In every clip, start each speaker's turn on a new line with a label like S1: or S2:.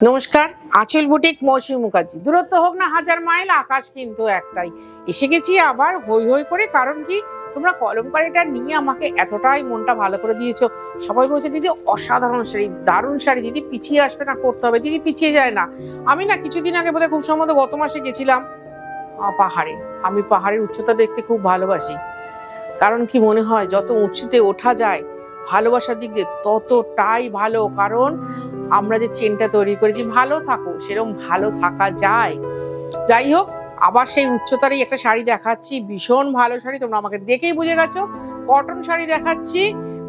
S1: নমস্কার, আঁচল বুটিক মৌসুমী মুখার্জি। দূরত্ব হোক না হাজার মাইল, আকাশ কিন্তু একটাই। এসে গেছি আবার হই হই করে, কারণ কি তোমরা কলমকারিটা নিয়ে আমাকে এতটাই মনটা ভালো করে দিয়েছো। সবাই বলছে দিদি অসাধারণ শাড়ি, দারুণ শাড়ি, দিদি পিছিয়ে আসবে না, করতে হবে। দিদি পিছিয়ে যায় না। আমি না কিছুদিন আগে বোধহয় খুব সম্ভবত গত মাসে গেছিলাম পাহাড়ে। আমি পাহাড়ের উচ্চতা দেখতে খুব ভালোবাসি, কারণ কি মনে হয় যত উঁচুতে ওঠা যায় ভালোবাসার দিক দিয়ে ততটাই ভালো। কারণ আমরা যে চেনটা তৈরি করেছি, ভালো থাকো, সেরকম ভালো থাকা যায়। যাই হোক, আবার সেই উচ্চতারই একটা শাড়ি দেখাচ্ছি, ভীষণ ভালো শাড়ি। তোমরা আমাকে দেখেই বুঝে গেছো, কটন শাড়ি দেখাচ্ছি।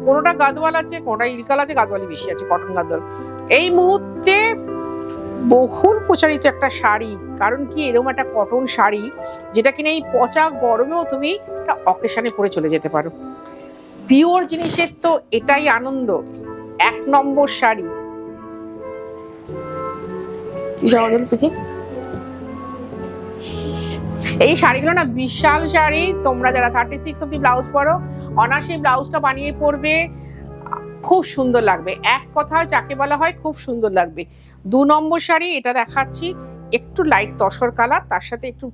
S1: কোনোটা গাদওয়াল আছে, কোনোটা ইলকাল আছে, গাদওয়ালি বেশি আছে, কটন গাদওয়াল। এই মুহূর্তে বহুল প্রচারিত একটা শাড়ি, কারণ কি এরকম একটা কটন শাড়ি যেটা কিনা এই পচা গরমেও তুমি একটা অকেশনে পরে চলে যেতে পারো। পিওর জিনিসের তো এটাই আনন্দ। এক নম্বর শাড়ি। এই শাড়িগুলো না বিশাল শাড়ি। তোমরা যারা 36 অব্দি ব্লাউজ পরো, অনায়াসে ব্লাউজটা বানিয়ে পরবে, খুব সুন্দর লাগবে। এক কথায় যাকে বলা হয় খুব সুন্দর লাগবে। 2 নম্বর শাড়ি এটা দেখাচ্ছি, একটু লাইট তসর কালার, তার সাথে একটু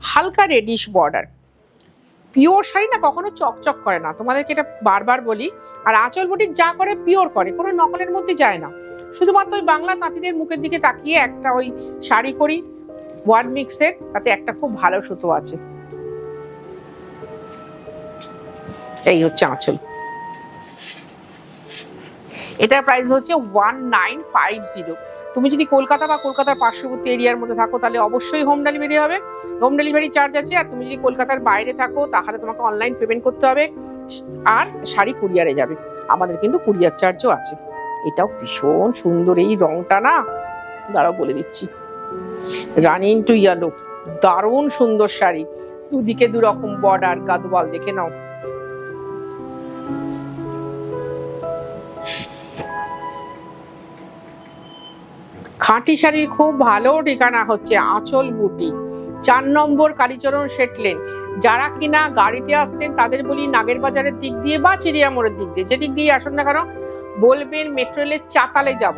S1: হালকা রেডিশ বর্ডার। পিওর শাড়ি না কখনো চকচক করে না, তোমাদেরকে এটা বারবার বলি। আর আঁচল বুটিক যা করে পিওর করে, কোনো নকলের মধ্যে যায় না। শুধুমাত্র ওই বাংলা তাঁতিদের মুখের দিকে তাকিয়ে একটা ওই শাড়ি করি ওয়ান মিক্সের, তাতে একটা খুব ভালো সুতো আছে। এই হচ্ছে আঁচল। এটার প্রাইস হচ্ছে 1950। তুমি যদি কলকাতা বা কলকাতার পার্শ্ববর্তী এরিয়ার মধ্যে থাকো তাহলে অবশ্যই হোম ডেলিভারি হবে, হোম ডেলিভারি চার্জ আছে। আর তুমি যদি কলকাতার বাইরে থাকো তাহলে তোমাকে অনলাইন পেমেন্ট করতে হবে, আর শাড়ি কুরিয়ারে যাবে। আমাদের কিন্তু কুরিয়ার চার্জও আছে। এটাও ভীষণ সুন্দর, এই রংটা না, দাঁড়াও বলে দিচ্ছি, রানি ইন্টু ইয়েলো, দারুণ সুন্দর শাড়ি। দুদিকে দুরকম বর্ডার, গাদওয়াল, দেখে নাও। খাঁটি শাড়ির খুব ভালো ঠিকানা হচ্ছে আঁচল বুটিক, 4 নম্বর কালীচরণ শেটলেন। যারা কিনা গাড়িতে আসছেন তাদের বলি নাগের বাজারের দিক দিয়ে বা চিড়িয়া মোড়ের দিক দিয়ে, যেদিক দিয়ে আসুন না কেন, বলবেন মেট্রো রেলের চাতালে যাব।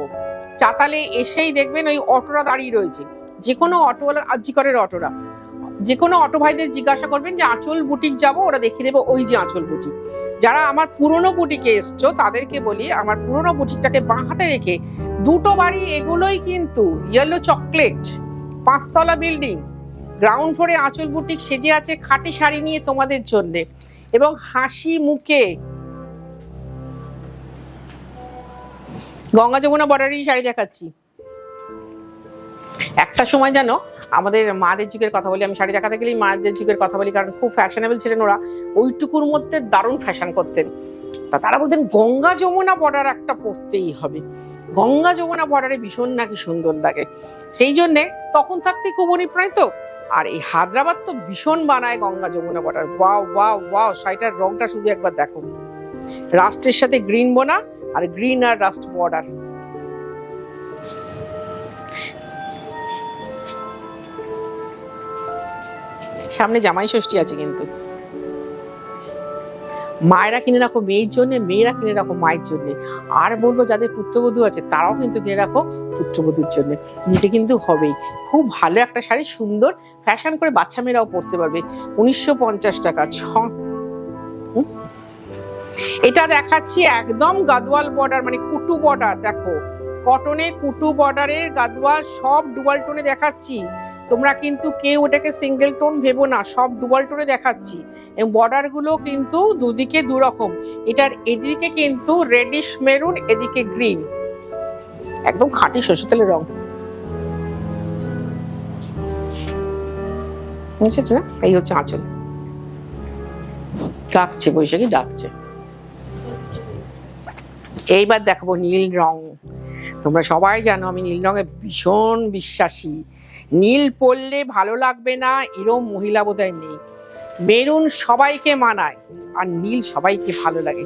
S1: চাতালে এসেই দেখবেন ওই অটোরা দাঁড়িয়ে রয়েছে, যে কোনো অটোওয়ালা, আজিকরের অটোরা, যে কোনো অটো ভাইদের জিজ্ঞাসা করবেন যে আঁচল বুটিক যাব, ওরা দেখিয়ে দেবে ওই যে আঁচল বুটিক। যারা আমার পুরনো বুটিকে এসছো তাদেরকে বলি, আমার পুরনো বুটিকটাকে বাঁ হাতে রেখে দুটো বাড়ি এগুলোই কিন্তু ইয়েলো চকলেট, 5 তলা বিল্ডিং, গ্রাউন্ড ফ্লোরে আঁচল বুটিক সেজে আছে খাঁটি শাড়ি নিয়ে তোমাদের জন্য এবং হাসি মুখে। গঙ্গা যমুনা বর্ডারেরই শাড়ি দেখাচ্ছি। একটা সময় জানো, আমাদের মাদের যুগের কথা বলি, আমি শাড়ি দেখাতে গেলেই মাদের যুগের কথা বলি, কারণ খুব ফ্যাশনেবল ছিলেন ওরা, ওইটুকুর মধ্যে দারুণ ফ্যাশন করতেন। তা তারা বলতেন গঙ্গা যমুনা বর্ডার একটা পরতেই হবে, গঙ্গা যমুনা বর্ডারে ভীষণ নাকি সুন্দর লাগে। সেই জন্যে তখন থাকতে খুব অনুপ্রাণিত। আর এই হায়দ্রাবাদ তো ভীষণ বানায় Ganga Yamuna border. Wow wow wow, শাড়িটার রংটা শুধু একবার দেখো, রাস্টের সাথে গ্রিন বোনা, আর গ্রিন আর রাস্ট বর্ডার। সামনে জামাই ষষ্ঠী আছে, কিন্তু মায়েরা কিনে রাখো মেয়ের জন্য, মেয়েরা কিনে রাখো মায়ের জন্য। আর বলবো যাদের পুত্রবধূ আছে তারাও কিন্তু কিনে রাখো পুত্রবধূর জন্য। নিতে কিন্তু হবেই। খুব ভালো একটা শাড়ি, সুন্দর ফ্যাশন করে বাচ্চা মেয়েরাও পরতে পারবে। 1950 টাকা। এটা দেখাচ্ছি একদম গাদওয়াল বর্ডার, মানে কুটু বর্ডার। দেখো কটনে কুটু বর্ডারের গাদওয়াল, সব ডুয়াল টোনে দেখাচ্ছি। তোমরা কিন্তু কেউ এটাকে সিঙ্গেল টোন ভেবো না, সব ডুয়াল টোনে দেখাচ্ছি। এবং বর্ডার গুলো কিন্তু দুদিকে দুরকম। এটার এদিকে কিন্তু রেডিশ মেরুন, এদিকে গ্রিন, একদম খাঁটি সরষে তেলের রং। এই হচ্ছে আঁচল। ডাকছে, বৈশাখী ডাকছে। এইবার দেখাবো নীল রং। তোমরা সবাই জানো আমি নীল রঙে ভীষণ বিশ্বাসী। নীল পরলে ভালো লাগবে না এরম মহিলা বোধহয় নেই। মেরুন সবাইকে মানায়, আর নীল সবাইকে ভালো লাগে,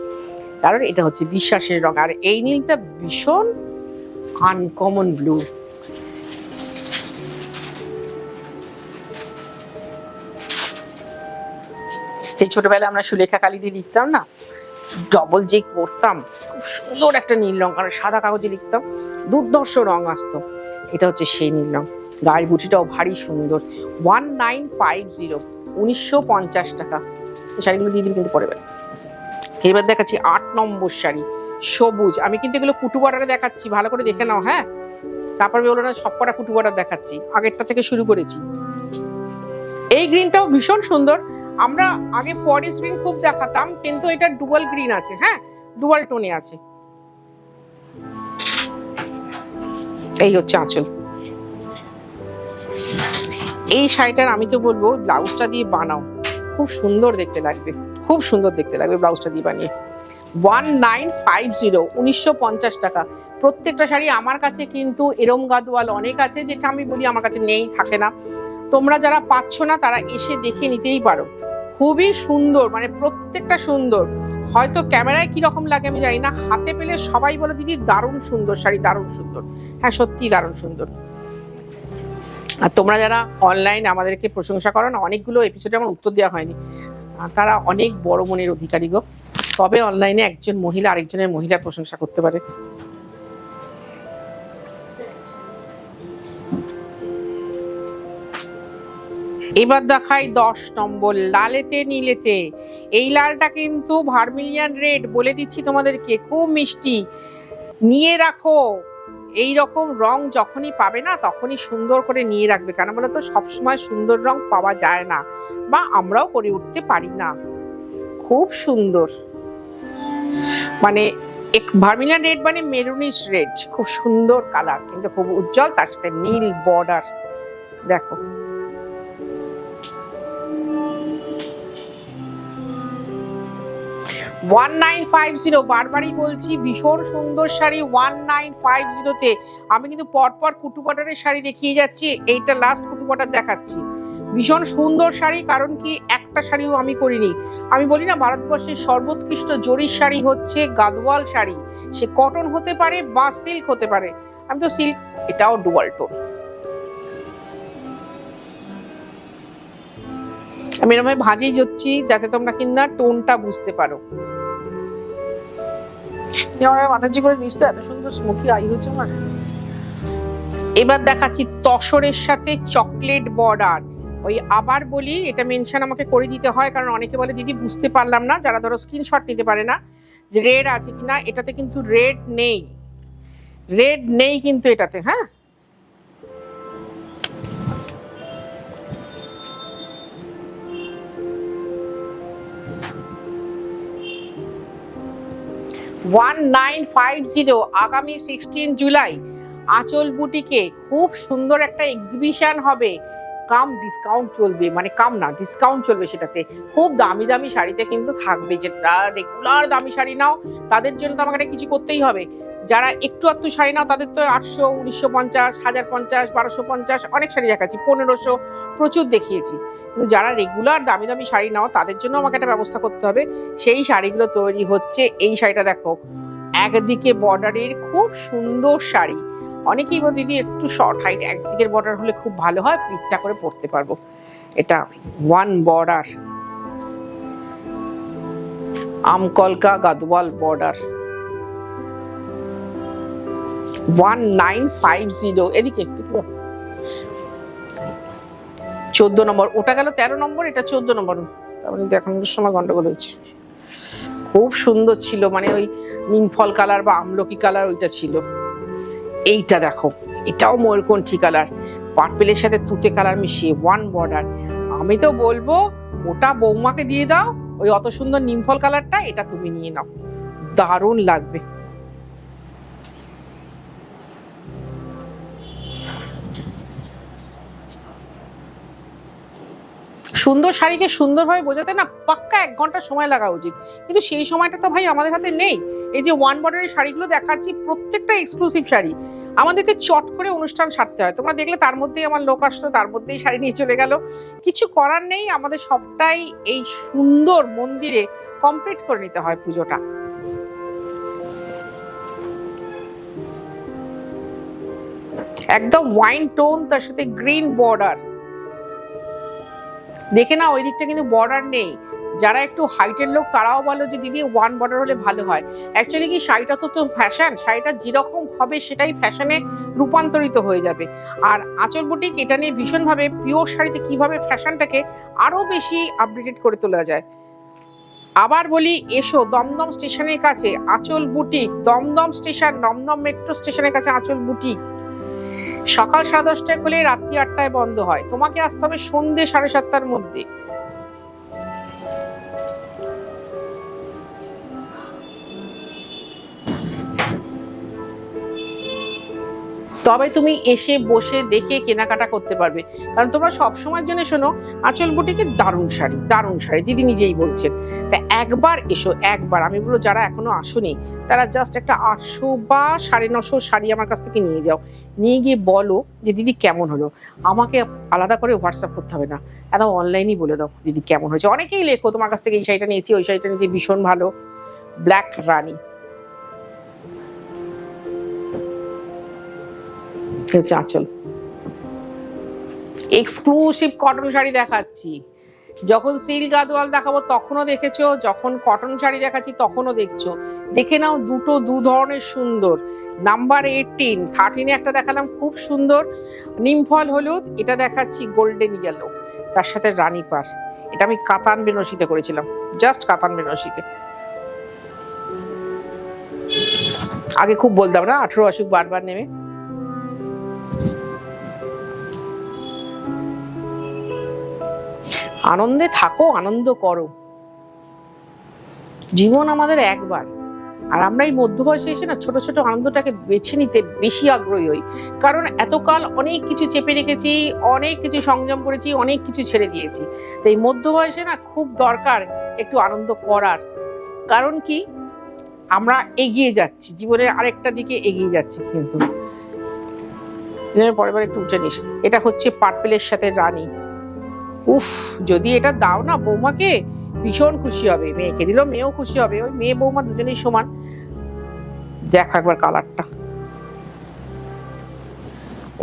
S1: কারণ এটা হচ্ছে বিশ্বাসের রং। আর এই নীলটা ভীষণ আনকমন ব্লু। এই ছোটবেলায় আমরা সুলেখা কালি দিয়ে লিখতাম না, ডবল যে করতাম, খুব সুন্দর একটা নীল রং, আর সাদা কাগজে লিখতাম, দুর্ধর্ষ রং আসতো। এটা হচ্ছে সেই নীল রং। গায়ের বুটিটাও ভারী সুন্দর। 1950, 1950 টাকা। এই শাড়িগুলো দিয়ে দিন কিন্তু পরে বেলা। এবার দেখাচ্ছি 8 নম্বর শাড়ি, সবুজ। আমি কিন্তু এগুলো কুটু বর্ডারে দেখাচ্ছি, ভালো করে দেখে নাও। হ্যাঁ, তারপরে বলো না সব কটা কুটু বর্ডার দেখাচ্ছি, আগেরটা থেকে শুরু করেছি। এই গ্রিনটাও ভীষণ সুন্দর। আমরা আগে ফরেস্ট গ্রিন খুব দেখাতাম, কিন্তু এটা ডুয়াল গ্রিন আছে। হ্যাঁ, ডুয়াল টোনে আছে। এই হচ্ছে আঁচল। এই শাড়িটার আমি তো বলবো ব্লাউজটা দিয়ে বানাও, খুব সুন্দর দেখতে লাগবে, খুব সুন্দর দেখতে লাগবে ব্লাউজটা দিয়ে বানিয়ে। 1950, 1950 টাকা। প্রত্যেকটা শাড়ি আমার কাছে কিন্তু এরম গাদওয়াল অনেক আছে, যেটা আমি বলি আমার কাছে নেই, থাকে না। তোমরা যারা পাচ্ছ না তারা এসে দেখে নিতেই পারো। খুবই সুন্দর, মানে প্রত্যেকটা সুন্দর। হয়তো ক্যামেরায় কি রকম লাগে আমি জানি না, হাতে পেলে সবাই বলে দিদি দারুণ সুন্দর শাড়ি, দারুণ সুন্দর। হ্যাঁ, সত্যি দারুণ সুন্দর। আর তোমরা যারা অনলাইন আমাদেরকে প্রশংসা করো না, অনেকগুলো এপিসোডে আমার উত্তর দেওয়া হয়নি, তারা অনেক বড় মনের অধিকারী গো। তবে অনলাইনে একজন মহিলা আরেকজনের মহিলার প্রশংসা করতে পারে। এবার দেখাই 10 নম্বর, লালেতে নীলেতে। এই লালটা কিন্তু ভার্মিলিয়ান রেড, বলে দিচ্ছি তোমাদেরকে, খুব মিষ্টি। নিয়ে রাখো, এই রকম রং যখনই পাবে না তখনই সুন্দর করে নিয়ে রাখবে। কেন বলো তো, সবসময় সুন্দর রং পাওয়া যায় না, বা আমরাও করে উঠতে পারি না। খুব সুন্দর, মানে ভার্মিলিয়ান রেড মানে মেরুনিশ রেড, খুব সুন্দর কালার, কিন্তু খুব উজ্জ্বল, তার সাথে নীল বর্ডার। দেখো, $1950, বারবারই বলছি ভীষণ সুন্দর শাড়ি। 1950-তে আমি কিন্তু পরপর কুটু বর্ডারের শাড়ি দেখিয়ে যাচ্ছি, এইটা লাস্ট কুটু বর্ডার দেখাচ্ছি। ভীষণ সুন্দর শাড়ি, কারণ কি একটা শাড়িও আমি করিনি। আমি বলি না, ভারতবর্ষের সর্বোৎকৃষ্ট জরির শাড়ি হচ্ছে গাদওয়াল শাড়ি। সে কটন হতে পারে বা সিল্ক হতে পারে। আমি তো সিল্ক, এটাও ডুয়াল টোন। আমি এরকম ভাঁজেই যাচ্ছি যাতে তোমরা কিনা টোনটা বুঝতে পারো। মাথাজি করে নিস তো, এত সুন্দর স্মোকি আই হচ্ছে আমার। এবার দেখাচ্ছি তসরের সাথে চকলেট বর্ডার। ওই আবার বলি, এটা মেনশন আমাকে করে দিতে হয়, কারণ অনেকে বলে দিদি বুঝতে পারলাম না, যারা ধরো স্ক্রিনশট নিতে পারে না যে রেড আছে কিনা। এটাতে কিন্তু রেড নেই, রেড নেই কিন্তু এটাতে। হ্যাঁ, $1950, আগামী 16 জুলাই আঁচল বুটিকে খুব সুন্দর একটা এক্সিবিশন হবে, কাম ডিসকাউন্ট চলবে, মানে কাম না ডিসকাউন্ট চলবে। সেটাতে খুব দামি দামি শাড়িতে কিন্তু থাকবে। যেটা রেগুলার দামি শাড়ি নাও তাদের জন্য তো আমাকে কিছু করতেই হবে। যারা একটু একটু শাড়ি নাও তাদের তো 800, 1950, 1050, 1250 অনেক শাড়ি দেখাচ্ছি, 1500 প্রচুর দেখিয়েছি। কিন্তু যারা রেগুলার দামি দামি শাড়ি নাও তাদের জন্য আমাকে একটা ব্যবস্থা করতে হবে। সেই শাড়িগুলো তৈরি হচ্ছে। এই শাড়িটা দেখো, একদিকে বর্ডারের খুব সুন্দর শাড়ি। অনেকেই বল দিদি একটু শর্ট হাইট, একদিকের বর্ডার হলে খুব ভালো হয়, পিঠটা করে পরতে পারবো। এটা ওয়ান বর্ডার, আমকলকা গাদওয়াল বর্ডার। 1950, এদিকে একটু 14 নম্বর। ওটা গেল 13 নম্বর, এটা 14 নম্বর। তার মানে দেখানোর সময় গন্ডগোল হয়েছে। খুব সুন্দর ছিল, মানে ওই নিমফল কালার বা আমলকি কালার ওইটা ছিল। এইটা দেখো, এটাও ময়ূরকণ্ঠী কালার, পার্পেলের সাথে তুতে কালার মিশিয়ে, ওয়ান বর্ডার। আমি তো বলবো ওটা বৌমাকে দিয়ে দাও, ওই অত সুন্দর নিমফল কালারটা এটা তুমি নিয়ে নাও, দারুণ লাগবে। সুন্দর শাড়িকে সুন্দরভাবে বোঝাতে না পাক্কা 1 ঘন্টা সময় লাগা উচিত, কিন্তু সেই সময়টা তো ভাই আমাদের হাতে নেই। এই যে ওয়ান বর্ডারের শাড়িগুলো দেখাচ্ছি, প্রত্যেকটা এক্সক্লুসিভ শাড়ি। আমাদেরকে চট করে অনুষ্ঠান সারতে হয়। তোমরা দেখলে তার মধ্যেই আমার লোক আসলো, তার মধ্যেই শাড়ি নিয়ে চলে গেল। কিছু করার নেই, আমাদের সবটাই এই সুন্দর মন্দিরে কমপ্লিট করে নিতে হয় পুজোটা। একদম ওয়াইন টোন, তার সাথে গ্রিন বর্ডার। দেখে না ওই দিকটা কিন্তু বর্ডার নেই, যারা একটু হাইটের লোক তারাও বলো যে দিদি ওয়ান বর্ডার হলে ভালো হয়। অ্যাকচুয়ালি কি শাড়িটা তো ফ্যাশন, শাড়িটা যেরকম হবে সেটাই ফ্যাশনে রূপান্তরিত হয়ে যাবে। আর আঁচল বুটিক এটা নিয়ে ভীষণভাবে পিওর শাড়িতে কিভাবে ফ্যাশনটাকে আরো বেশি আপডেটেড করে তোলা যায়। আবার বলি, এসো দমদম স্টেশনের কাছে Anchal boutique, Dumdum station, Dumdum metro স্টেশনের কাছে আঁচল বুটিক। সকাল 10:30টায় খুলে রাত্রি 8টায় বন্ধ হয়। তোমাকে আসতে হবে সন্ধ্যে 7:30টার মধ্যে। তবে তুমি এসে বসে দেখে কেনাকাটা করতে পারবে। কারণ তোমরা সবসময়ের জন্য শোনো আঁচল বুটিকের দারুণ শাড়ি, দারুণ শাড়ি, দিদি নিজেই বলছেন। তা একবার এসো, একবার। আমি বলবো যারা এখনো আসোনি তারা জাস্ট একটা 800 বা 950 শাড়ি আমার কাছ থেকে নিয়ে যাও, নিয়ে গিয়ে বলো যে দিদি কেমন হলো। আমাকে আলাদা করে হোয়াটসঅ্যাপ করতে হবে না, একদম অনলাইনেই বলে দাও দিদি কেমন হয়েছে। অনেকেই লেখো তোমার কাছ থেকে এই শাড়িটা নিয়েছি, ওই শাড়িটা নিয়েছি, ভীষণ ভালো। ব্ল্যাক রানী আঁচল, এক্সক্লুসিভ কটন শাড়ি দেখাচ্ছি। যখন সিল্ক গাদোয়াল দেখাবো তখনও দেখেছো, যখন কটন শাড়ি দেখাচ্ছি তখনও দেখছো। দেখে নাও, দুটো দু ধরনের সুন্দর। নাম্বার 18, 13 একটা দেখালাম খুব সুন্দর নিমফল হলুদ, এটা দেখাচ্ছি গোল্ডেন ইয়েলো, তার সাথে রানী পার। এটা আমি কাতান বেনারসিতে করেছিলাম, জাস্ট কাতান বেনারসিতে। আগে খুব বলতাম না 18 আসুক বারবার নেমে। আনন্দে থাকো, আনন্দ করো, জীবন আমাদের একবার। আর আমরা এই মধ্যবয়সে এসে না ছোট ছোট আনন্দটাকে বেছে নিতে বেশি আগ্রহী হই। কারণ এতকাল অনেক কিছু চেপে রেখেছি, অনেক কিছু সংযম করেছি, অনেক কিছু ছেড়ে দিয়েছি। তো এই মধ্যবয়সে না খুব দরকার একটু আনন্দ করার। কারণ কি, আমরা এগিয়ে যাচ্ছি, জীবনের আরেকটা দিকে এগিয়ে যাচ্ছি। কিন্তু পরের বার একটু উঠে নিস। এটা হচ্ছে পার্পেলের সাথে রানী। উফ, যদি এটা দাও না বৌমাকে, ভীষণ খুশি হবে। মেয়েকে দিল, মেয়েও খুশি হবে। ওই মেয়ে বৌমা দুজনেই সমান। দেখ একবার কালারটা,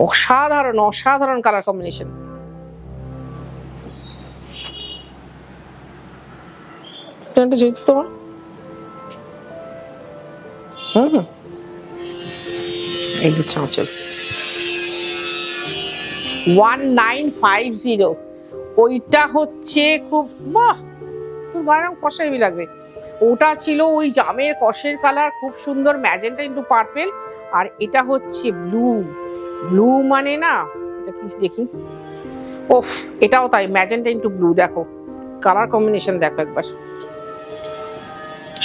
S1: অসাধারণ অসাধারণ কালার কম্বিনেশন। তোমার এই যে চাঁচল 1950, ওইটা হচ্ছে খুব বাহ, তোর বারং কষা হেভি লাগবে। ওটা ছিল ওই জামের কষের কালার, খুব সুন্দর ম্যাজেন্টা ইন্টু পার্পেল। আর এটা হচ্ছে ব্লু, ব্লু মানে না এটা কি দেখি, ওফ এটাও তাই, ম্যাজেন্টা ইন্টু ব্লু। দেখো কালার কম্বিনেশন, দেখো একবার।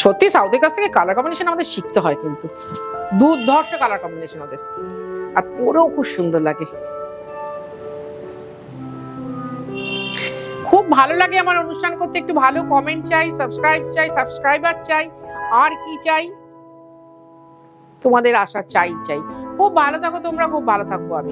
S1: সত্যি সাউথের কাছ থেকে কালার কম্বিনেশন আমাদের শিখতে হয়, কিন্তু দুর্ধর্ষ কালার কম্বিনেশন ওদের, আর পরেও খুব সুন্দর লাগে। খুব ভালো লাগে আমার অনুষ্ঠান করতে। একটু ভালো কমেন্ট চাই, সাবস্ক্রাইবার চাই, আর কি চাই, তোমাদের আশা চাই। খুব ভালো থাকো তোমরা, খুব ভালো থাকবো আমি।